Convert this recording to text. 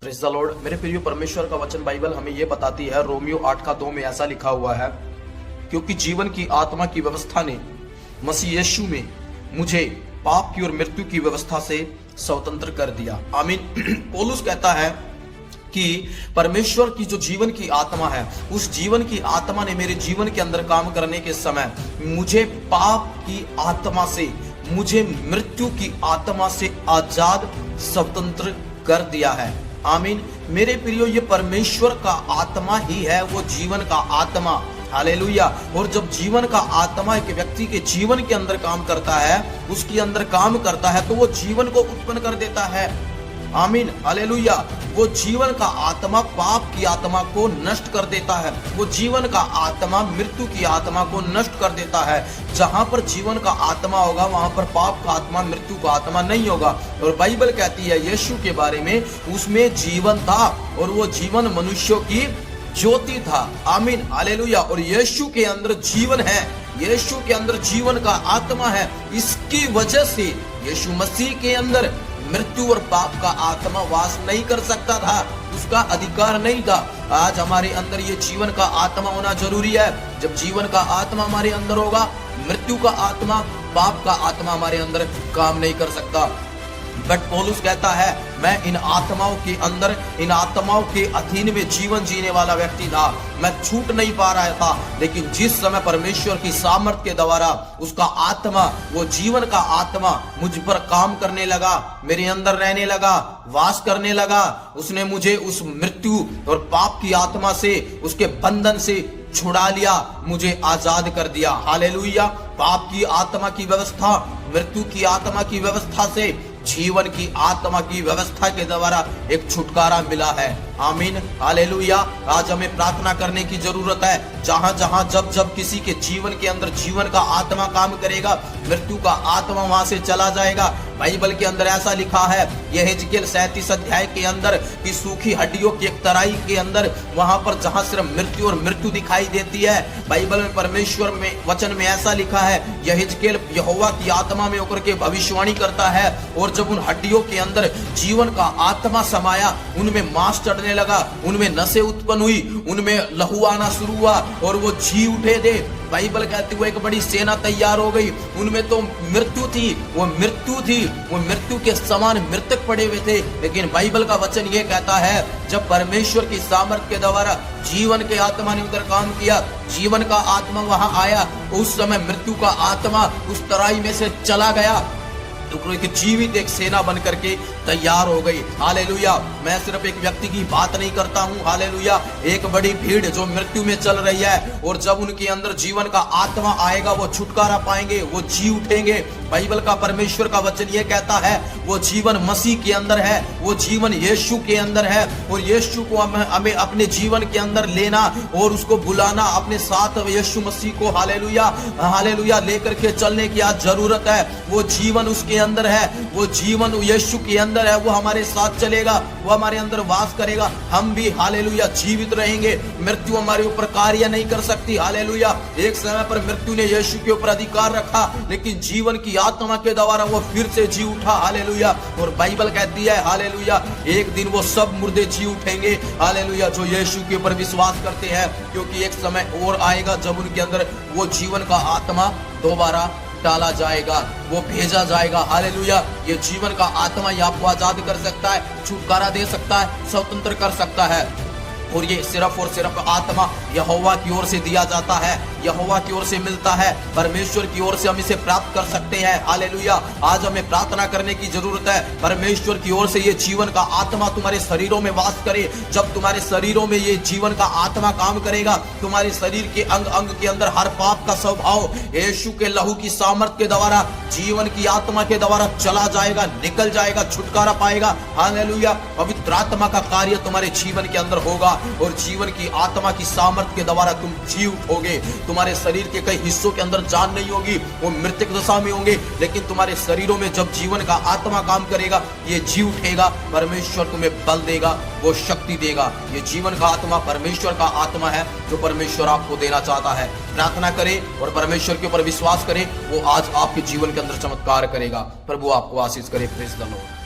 Praise the Lord. मेरे प्रिय, परमेश्वर का वचन बाइबल हमें यह बताती है, रोमियो 8:2 में ऐसा लिखा हुआ है, क्योंकि जीवन की आत्मा की व्यवस्था ने मसीह यीशु में मुझे पाप की और मृत्यु की व्यवस्था से स्वतंत्र कर दिया। आमीन। पौलुस कहता है कि परमेश्वर की जो जीवन की आत्मा है, उस जीवन की आत्मा ने मेरे जीवन के अंदर काम करने के समय मुझे पाप की आत्मा से, मुझे मृत्यु की आत्मा से आजाद स्वतंत्र कर दिया है। आमीन। मेरे प्रियो, ये परमेश्वर का आत्मा ही है, वो जीवन का आत्मा। हालेलुया। और जब जीवन का आत्मा एक व्यक्ति के जीवन के अंदर काम करता है, उसके अंदर काम करता है, तो वो जीवन को उत्पन्न कर देता है। आमीन। हालेलुया। वो जीवन का आत्मा पाप की आत्मा को नष्ट कर देता है। वो जीवन का आत्मा मृत्यु की आत्मा को नष्ट कर देता है। जहां पर जीवन का आत्मा होगा, वहां पर पाप का आत्मा, मृत्यु का आत्मा नहीं होगा। और बाइबल कहती है यीशु के बारे में, उसमें जीवन था और वो जीवन मनुष्यों की ज्योति था। आमीन। हालेलुया। और यीशु के अंदर जीवन है, यीशु के अंदर जीवन का आत्मा है। इसकी वजह से यीशु मसीह के अंदर मृत्यु और पाप का आत्मा वास नहीं कर सकता था, उसका अधिकार नहीं था। आज हमारे अंदर ये जीवन का आत्मा होना जरूरी है। जब जीवन का आत्मा हमारे अंदर होगा, मृत्यु का आत्मा, पाप का आत्मा हमारे अंदर काम नहीं कर सकता। बट पौलुस कहता है, मैं इन आत्माओं के अंदर, इन आत्माओं के अधीन में जीवन जीने वाला व्यक्ति था। मैं छूट नहीं पा रहा था, लेकिन जिस समय परमेश्वर की सामर्थ के द्वारा उसका आत्मा, वो जीवन का आत्मा मुझ पर काम करने लगा, मेरे अंदर रहने लगा, वास करने लगा, उसने मुझे उस मृत्यु और पाप की आत्मा से, उसके बंधन से छुड़ा लिया, मुझे आजाद कर दिया। हालेलुया। पाप की आत्मा की व्यवस्था, मृत्यु की आत्मा की व्यवस्था से जीवन की आत्मा की व्यवस्था के द्वारा एक छुटकारा मिला है। आमीन। हालेलुया। आज हमें प्रार्थना करने की जरूरत है। जहां जहां जब जब किसी के जीवन के अंदर जीवन का आत्मा काम करेगा, मृत्यु का आत्मा वहां से चला जाएगा। बाइबल के अंदर ऐसा लिखा है, यह हिजकियेल 37 अध्याय के अंदर, कि सूखी हड्डियों की एक तराई के अंदर, वहां पर जहां सिर्फ मृत्यु और मृत्यु दिखाई देती है, बाइबल में परमेश्वर में वचन में ऐसा लिखा है, यह हिजकियेल यहोवा की आत्मा में होकर के भविष्यवाणी करता है। और जब उन हड्डियों के अंदर जीवन का आत्मा समाया, उनमें मांस चढ़ने लगा, उनमें नसें उत्पन्न हुई, उनमें लहू आना शुरू हुआ और वो जी उठे थे। बाइबल कहती हुए एक बड़ी सेना तैयार हो गई। उनमें तो मृत्यु थी, वो मृत्यु के समान मृतक पड़े हुए थे। लेकिन बाइबल का वचन ये कहता है, जब परमेश्वर की सामर्थ के द्वारा जीवन के आत्मा ने उधर काम किया, जीवन का आत्मा वहां आया, उस समय मृत्यु का आत्मा उस तराई में से चला गया, तो एक जीवित एक सेना बन करके तैयार हो गई। हालेलुया। मैं सिर्फ एक व्यक्ति की बात नहीं करता हूँ। हालेलुया। एक बड़ी भीड़ जो मृत्यु में चल रही है, और जब उनके अंदर जीवन का आत्मा आएगा, वो छुटकारा पाएंगे, वो जी उठेंगे। बाइबल का परमेश्वर का वचन ये कहता है, वो जीवन मसीह के अंदर है, वो जीवन यीशु के अंदर है। और यीशु को हमें अपने जीवन के अंदर लेना और उसको बुलाना अपने साथ, यीशु मसीह को हालेलुया हालेलुया लेकर के चलने की आज जरूरत है। वो जीवन उसके अंदर है, वो जीवन यीशु के अंदर है, वो हमारे साथ चलेगा, वो हमारे अंदर वास करेगा। हम भी हालेलुया जीवित रहेंगे। मृत्यु हमारे ऊपर कार्य नहीं कर सकती। हालेलुया। एक समय पर मृत्यु ने यीशु के ऊपर अधिकार रखा, लेकिन जीवन की आत्मा के द्वारा वो फिर से जी उठा। हालेलुया। और बाइबल कहती है, हालेलुया, एक दिन वो सब मुर्दे जी उठेंगे। हालेलुया। जो यीशु के ऊपर विश्वास करते हैं, क्योंकि एक समय और आएगा जब उनके अंदर वो जीवन का आत्मा दोबारा डाला जाएगा, वो भेजा जाएगा। हालेलुया। ये जीवन का आत्मा ही आपको आजाद कर सकता है, छुटकारा दे सकता है, स्वतंत्र कर सकता है। और ये सिर्फ और सिर्फ आत्मा यहोवा की ओर से दिया जाता है, यहोवा की ओर से मिलता है, परमेश्वर की ओर से हम इसे प्राप्त कर सकते हैं। हालेलुया। आज हमें प्रार्थना करने की जरूरत है, परमेश्वर की ओर से ये जीवन का आत्मा तुम्हारे शरीरों में वास करे। जब तुम्हारे शरीरों में ये जीवन का आत्मा काम करेगा, तुम्हारे शरीर के अंग अंग के अंदर हर पाप का स्वभाव यीशु के लहू की सामर्थ के द्वारा, जीवन की आत्मा के द्वारा चला जाएगा, निकल जाएगा, छुटकारा पाएगा। हालेलुया। पवित्र आत्मा का कार्य तुम्हारे जीवन के अंदर होगा, और जीवन की आत्मा की सामर्थ के द्वारा तुम जी उठोगे। तुम्हारे शरीर के कई हिस्सों के अंदर जान नहीं होगी, वो मृतक दशा में होंगे, लेकिन तुम्हारे शरीरों में जब जीवन का आत्मा काम करेगा, ये जी उठेगा। परमेश्वर तुम्हें बल देगा, वो शक्ति देगा। ये जीवन का आत्मा परमेश्वर का आत्मा है, जो परमेश्वर आपको देना चाहता है। प्रार्थना करें और परमेश्वर के ऊपर विश्वास करें, वो आज आपके जीवन के अंदर चमत्कार करेगा। प्रभु आपको आशीष करे। Praise the Lord.